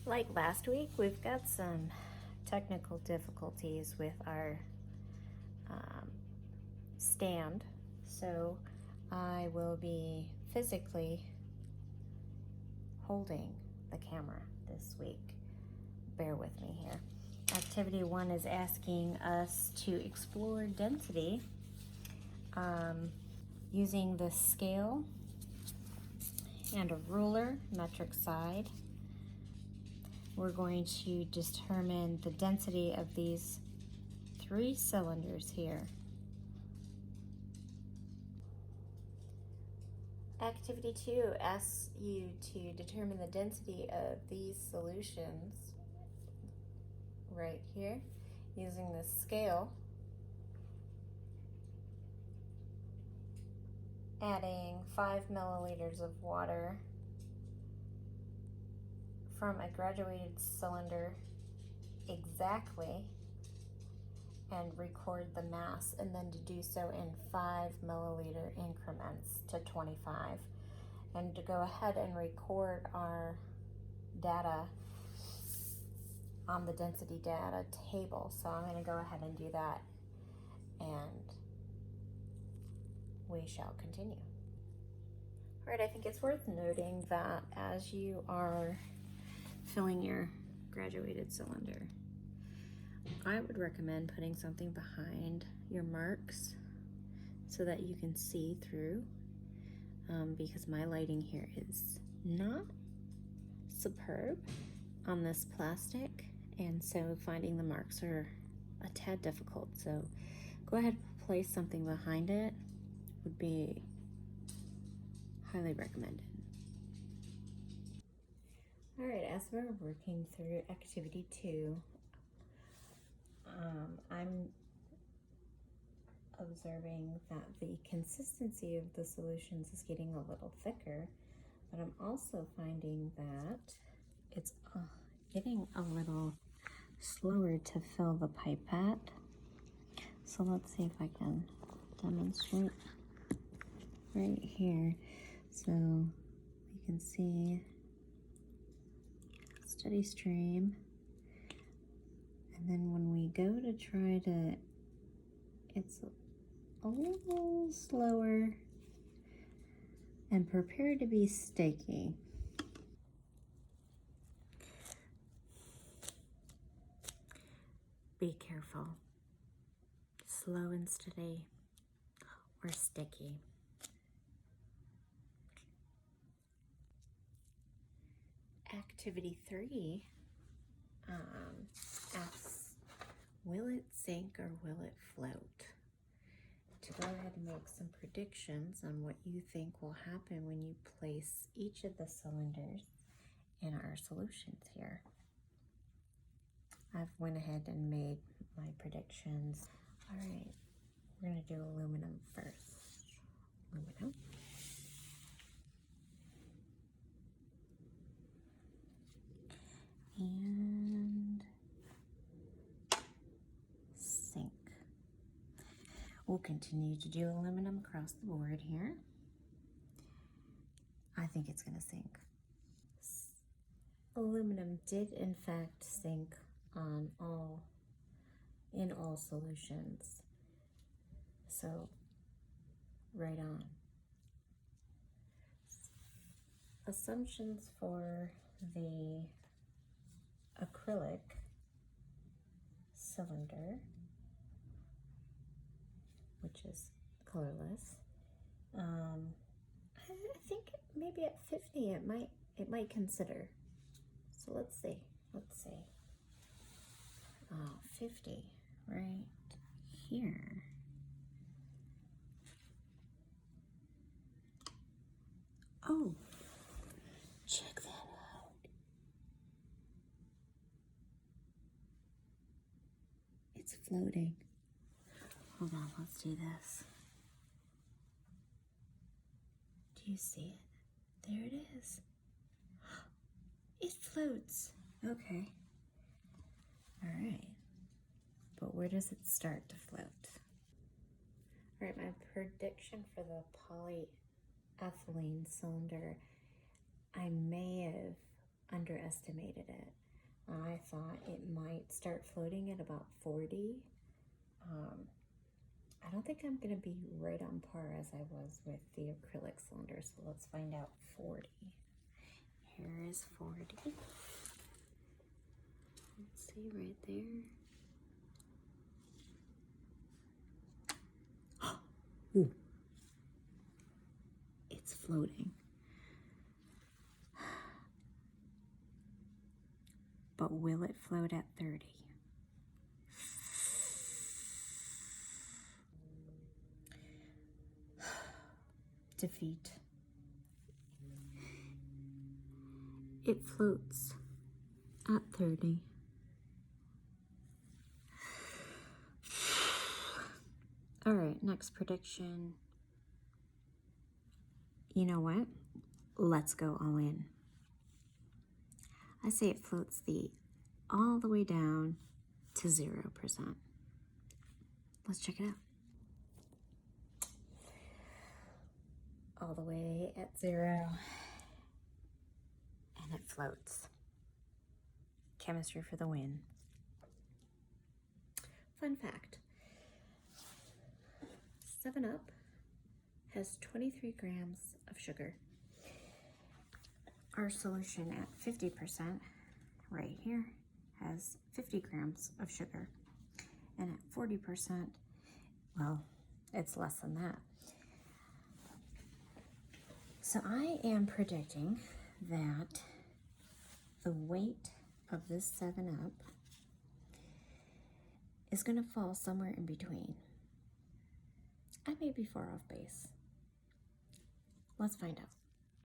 Like last week, we've got some technical difficulties with our stand, so I will be physically holding the camera this week. Bear with me here. Activity 1 is asking us to explore density using the scale and a ruler, metric side. We're going to determine the density of these 3 cylinders here. Activity 2 asks you to determine the density of these solutions right here using the scale, adding 5 milliliters of water from a graduated cylinder exactly, and record the mass, and then to do so in 5 milliliter increments to 25, and to go ahead and record our data on the density data table. So I'm going to go ahead and do that, and we shall continue. All right, I think it's worth noting that as you are filling your graduated cylinder, I would recommend putting something behind your marks so that you can see through, because my lighting here is not superb on this plastic, and so finding the marks are a tad difficult. So go ahead and place something behind it would be highly recommended. All right, as we're working through activity 2, I'm observing that the consistency of the solutions is getting a little thicker, but I'm also finding that it's getting a little slower to fill the pipette. So let's see if I can demonstrate right here. So you can see steady stream, and then when we go to try to, it's a little slower and prepare to be sticky. Be careful. Slow and steady or sticky. Activity 3 asks, will it sink or will it float? To go ahead and make some predictions on what you think will happen when you place each of the cylinders in our solutions here. I've went ahead and made my predictions. All right, we're gonna do aluminum first. Aluminum. And sink. We'll continue to do aluminum across the board here. I think it's gonna sink. Aluminum did in fact sink on in all solutions. So right on. Assumptions for the acrylic cylinder, which is colorless. I think maybe at 50 it might consider. So let's see. 50 right here. Oh, check that out. It's floating. Hold on, let's do this. Do you see it? There it is. It floats. Okay. All right. But where does it start to float? All right, my prediction for the polyethylene cylinder, I may have underestimated it. I thought it might start floating at about 40. I don't think I'm going to be right on par as I was with the acrylic cylinder, so let's find out 40. Here is 40. Let's see right there. Ooh. It's floating. But will it float at 30? Defeat. It floats at 30. All right, next prediction. You know what? Let's go all in. I say it floats all the way down to 0%. Let's check it out. All the way at 0, and it floats. Chemistry for the win. Fun fact, 7-Up has 23 grams of sugar. Our solution at 50% right here has 50 grams of sugar. And at 40%, well, it's less than that. So I am predicting that the weight of this 7-Up is going to fall somewhere in between. I may be far off base. Let's find out.